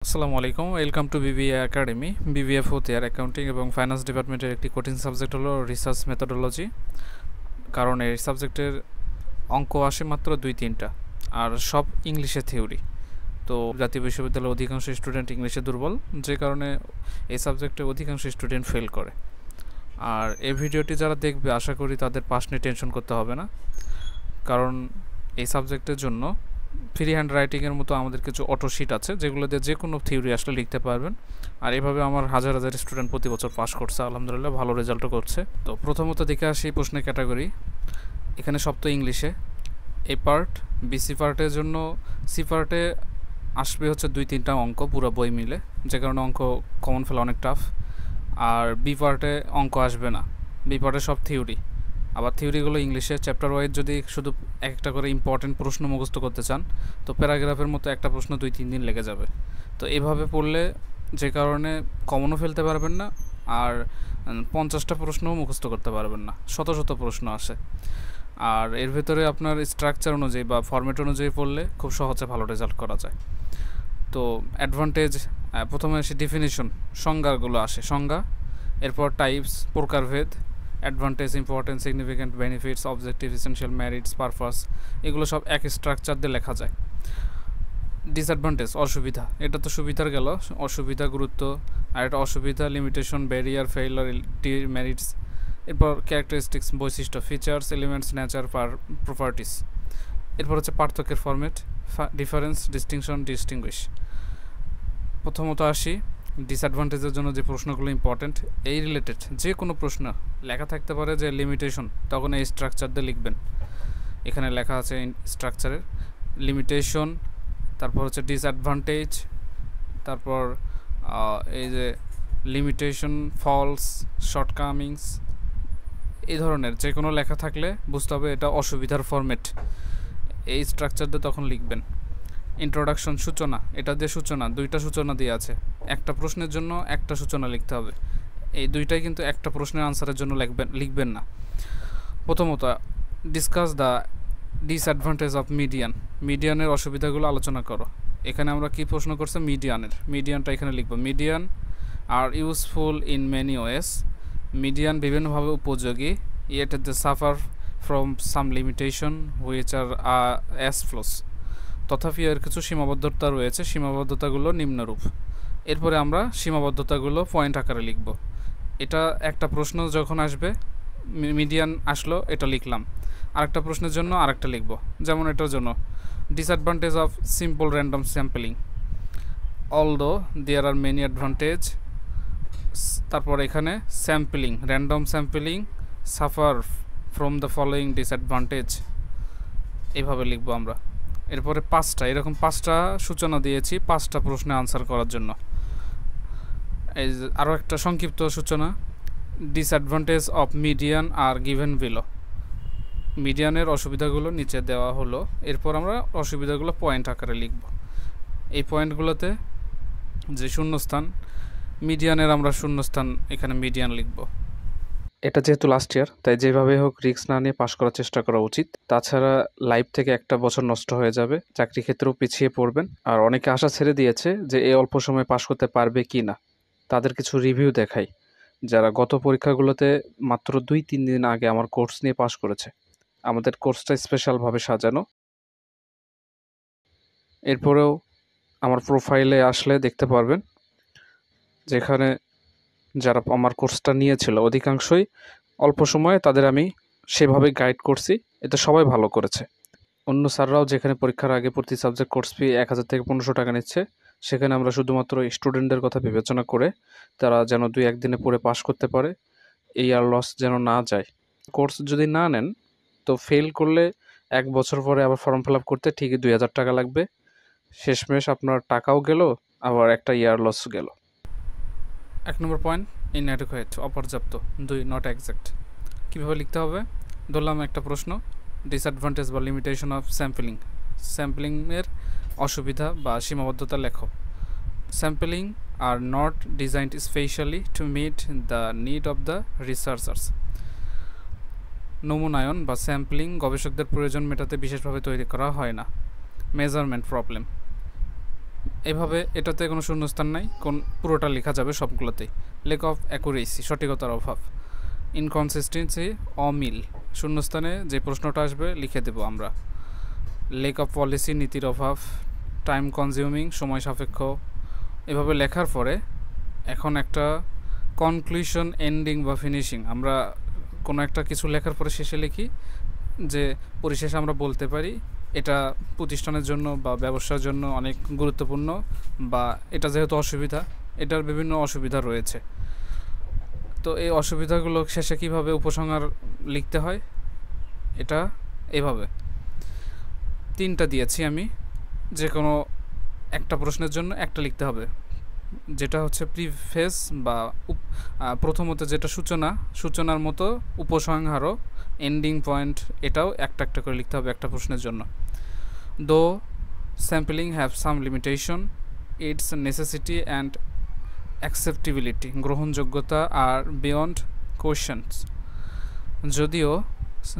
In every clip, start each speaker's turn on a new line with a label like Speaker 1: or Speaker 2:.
Speaker 1: আসসালামু আলাইকুম, welcome to BBA academy. BBA fourth year accounting এবং ফাইন্যান্স ডিপার্টমেন্টের একটি কঠিন সাবজেক্ট হলো রিসার্চ মেথোডোলজি। কারণ এই সাবজেক্টের অঙ্ক আসে মাত্র 2-3টা, আর সব ইংলিশে থিওরি। তো জাতীয় বিশ্ববিদ্যালয়ের অধিকাংশ স্টুডেন্ট ইংলিশে দুর্বল, যে কারণে এই সাবজেক্টে অধিকাংশ স্টুডেন্ট ফেল করে। আর এই ভিডিওটি যারা দেখবে আশা করি তাদের পাস নিয়ে টেনশন করতে হবে না, কারণ এই সাবজেক্টের জন্য ফ্রি হ্যান্ড রাইটিংয়ের মতো আমাদের কিছু অটো শিট আছে, যেগুলো দিয়ে যে কোনো থিওরি আসলে লিখতে পারবেন। আর এভাবে আমার হাজার হাজার স্টুডেন্ট প্রতি বছর পাস করছে, আলহামদুলিল্লাহ ভালো রেজাল্টও করছে। তো প্রথমত দেখে আসি প্রশ্নের ক্যাটাগরি। এখানে সব তো ইংলিশে। এ পার্ট, বিসি পার্টের জন্য সি পার্টে আসবে হচ্ছে 2-3টা অঙ্ক পুরো বই মিলে, যে কারণে অঙ্ক কমন ফেলা অনেক টাফ। আর বি পার্টে অঙ্ক আসবে না, বি পার্টে সব থিওরি। আবার থিওরিগুলো ইংলিশে। চ্যাপ্টার ওয়াইজ যদি শুধু একটা করে ইম্পর্টেন্ট প্রশ্ন মুখস্থ করতে চান তো প্যারাগ্রাফের মতো একটা প্রশ্ন 2-3 দিন লেগে যাবে। তো এইভাবে পড়লে যে কারণে কমনও ফেলতে পারবেন না, আর 50টা প্রশ্নও মুখস্থ করতে পারবেন না, শত শত প্রশ্ন আসে। আর এর ভেতরে আপনার স্ট্রাকচার অনুযায়ী বা ফরম্যাট অনুযায়ী পড়লে খুব সহজে ভালো রেজাল্ট করা যায়। তো অ্যাডভান্টেজ, প্রথমে আসে ডেফিনিশন, সংজ্ঞাগুলো আসে, সংজ্ঞা। এরপর টাইপস, প্রকারভেদ, advantage, importance, significant, benefits, objective, essential, merits, purpose, এগুলো সব এক স্ট্রাকচার দিয়ে লেখা যায়। ডিসঅ্যাডভান্টেজ, অসুবিধা, এটা তো সুবিধার গেল, অসুবিধা, গুরুত্ব, আর এটা অসুবিধা, লিমিটেশন, ব্যারিয়ার, ফেইলার, মেরিটস। এরপর ক্যারেক্টারিস্টিক্স, বৈশিষ্ট্য, ফিচার্স, এলিমেন্টস, নেচার, প্রপার্টিস। এরপর হচ্ছে পার্থক্যের ফরম্যাট, ডিফারেন্স, ডিস্টিংশন, ডিস্টিংগুইশ। প্রথমত আসি ডিসঅ্যাডভান্টেজের জন্য যে প্রশ্নগুলো ইম্পর্টেন্ট, এই রিলেটেড যে কোনো প্রশ্ন লেখা থাকতে পারে যে লিমিটেশন, তখন এই স্ট্রাকচার দিয়ে লিখবেন। এখানে লেখা আছে স্ট্রাকচারের লিমিটেশন, তারপর হচ্ছে ডিসঅ্যাডভান্টেজ, তারপর এই যে লিমিটেশন, ফলস, শর্টকামিংস, এই ধরনের যে কোনো লেখা থাকলে বুঝতে হবে এটা অসুবিধার ফরম্যাট, এই স্ট্রাকচার দিয়ে তখন লিখবেন। ইন্ট্রোডাকশন, সূচনা, এটা দিয়ে সূচনা, 2টা সূচনা দিয়ে আছে, একটা প্রশ্নের জন্য একটা সূচনা লিখতে হবে। এই দুইটাই কিন্তু একটা প্রশ্নের আনসারের জন্য লিখবেন না। প্রথমত discuss the disadvantage of median, মিডিয়ানের অসুবিধাগুলো আলোচনা করো। এখানে আমরা কি প্রশ্ন করছে, মিডিয়ানটা এখানে লিখবো। Median are useful in many ways, median বিভিন্নভাবে উপযোগী, yet they suffer from some limitation which are as flaws, তথাপি এর কিছু সীমাবদ্ধতা রয়েছে, সীমাবদ্ধতাগুলো নিম্নরূপ। এরপরে আমরা সীমাবদ্ধতাগুলো পয়েন্ট আকারে লিখব। এটা একটা প্রশ্ন যখন আসবে, মিডিয়ান আসলো, এটা লিখলাম। আরেকটা প্রশ্নের জন্য আরেকটা লিখব, যেমন এটার জন্য disadvantage of simple random sampling, although there are many advantage. তারপর এখানে sampling, random sampling suffer from the following disadvantage, এইভাবে লিখবো আমরা। এরপরে এরকম পাঁচটা সূচনা দিয়েছি 5টা প্রশ্নে আনসার করার জন্য। এই আরও একটা সংক্ষিপ্ত সূচনা, disadvantage of median are given below, মিডিয়ানের অসুবিধাগুলো নিচে দেওয়া হলো। এরপর আমরা অসুবিধাগুলো পয়েন্ট আকারে লিখব। এই পয়েন্টগুলোতে যে শূন্যস্থান, মিডিয়ানের আমরা শূন্যস্থান এখানে মিডিয়ান লিখব। এটা যেহেতু লাস্ট ইয়ার, তাই যেভাবে হোক রিস্ক না নিয়ে পাশ করার চেষ্টা করা উচিত। তাছাড়া লাইফ থেকে একটা বছর নষ্ট হয়ে যাবে, চাকরি ক্ষেত্রেও পিছিয়ে পড়বেন। আর অনেকে আশা ছেড়ে দিয়েছে যে এই অল্প সময় পাশ করতে পারবে কি না। তাদের কিছু রিভিউ দেখাই, যারা গত পরীক্ষাগুলোতে মাত্র 2-3 দিন আগে আমার কোর্স নিয়ে পাশ করেছে। আমাদের কোর্সটা স্পেশালভাবে সাজানো। এরপরেও আমার প্রোফাইলে আসলে দেখতে পারবেন, যেখানে যারা আমার কোর্সটা নিয়েছিল অধিকাংশই অল্প সময়ে তাদের আমি সেভাবে গাইড করছি, এতে সবাই ভালো করেছে। অন্য স্যাররাও যেখানে পরীক্ষার আগে প্রতি সাবজেক্ট কোর্স ফি 1000 থেকে 1500 টাকা নিচ্ছে, সেখানে আমরা শুধুমাত্র স্টুডেন্টদের কথা বিবেচনা করে তারা যেন 2-1 দিনে পড়ে পাশ করতে পারে, এই আর লস যেন না যায়। কোর্স যদি না নেন তো ফেল করলে 1 বছর পরে আবার ফর্ম ফিল আপ করতে ঠিকই 2000 টাকা লাগবে। শেষমেশ আপনার টাকাও গেল, আবার একটা ইয়ার লস গেল। 1 নম্বর পয়েন্ট, ইনঅ্যাডিকুয়েট, অপর্যাপ্ত। 2, নট এক্সাক্ট। কীভাবে লিখতে হবে, ধরলাম একটা প্রশ্ন, ডিসঅ্যাডভান্টেজ বা লিমিটেশন অফ স্যাম্পলিংয়ের অসুবিধা বা সীমাবদ্ধতা লেখো। Sampling are not designed specially to meet the need of the researchers, নমুনায়ন বা স্যাম্পলিং গবেষকদের প্রয়োজন মেটাতে বিশেষভাবে তৈরি করা হয় না। মেজারমেন্ট প্রবলেম, এভাবে এটাতে কোনো শূন্যস্থান নাই, পুরোটা লেখা যাবে সবগুলোতেই। লেক অফ অ্যাকুরেসি, সঠিকতার অভাব। ইনকনসিস্টেন্সি, অমিল, শূন্যস্থানে যে প্রশ্নটা আসবে লিখে দেব আমরা। লেক অফ পলিসি, নীতির অভাব। টাইম কনজিউমিং, সময় সাপেক্ষ। এভাবে লেখার পরে এখন একটা কনক্লুশন, এন্ডিং বা ফিনিশিং, আমরা কোনো একটা কিছু লেখার পরে শেষে লিখি যে পরিশেষে আমরা বলতে পারি এটা প্রতিষ্ঠানের জন্য বা ব্যবসার জন্য অনেক গুরুত্বপূর্ণ, বা এটা যেহেতু অসুবিধা, এটার বিভিন্ন অসুবিধা রয়েছে। তো এই অসুবিধাগুলো শেষে কিভাবে উপসংহার লিখতে হয়, এটা এভাবে 3টা দিয়েছি আমি। যে কোনো একটা প্রশ্নের জন্য একটা লিখতে হবে, যেটা হচ্ছে প্রিফেস বা প্রথমত যেটা সূচনার মতো, উপসংহারও, এন্ডিং পয়েন্ট, এটাও একটা একটা করে লিখতে হবে একটা প্রশ্নের জন্য। দো sampling have some limitation, it's necessity and acceptability, গ্রহণযোগ্যতা আর বিয়ন্ড কোয়েশ্চেনস। যদিও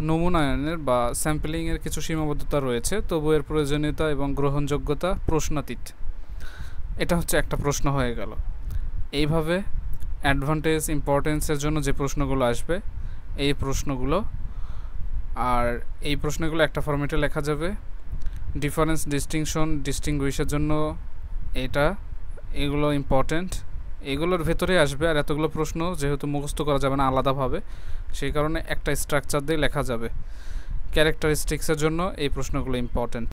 Speaker 1: নমুনায়নের বা স্যাম্পলিংয়ের কিছু সীমাবদ্ধতা রয়েছে, তবু এর প্রয়োজনীয়তা এবং গ্রহণযোগ্যতা প্রশ্নাতীত। এটা হচ্ছে একটা প্রশ্ন হয়ে গেল। এইভাবে অ্যাডভান্টেজ, ইম্পর্টেন্সের জন্য যে প্রশ্নগুলো আসবে এই প্রশ্নগুলো, আর এই প্রশ্নগুলো একটা ফরম্যাটে লেখা যাবে। ডিফারেন্স, ডিস্টিংশন, ডিস্টিংগুইশের জন্য এগুলো ইম্পর্টেন্ট, এগুলোর ভেতরে আসবে। আর এতগুলো প্রশ্ন যেহেতু মুখস্থ করা যাবে না আলাদাভাবে, সেই কারণে একটা স্ট্রাকচার দিয়ে লেখা যাবে। ক্যারেক্টারিস্টিক্সের জন্য এই প্রশ্নগুলো ইম্পর্টেন্ট।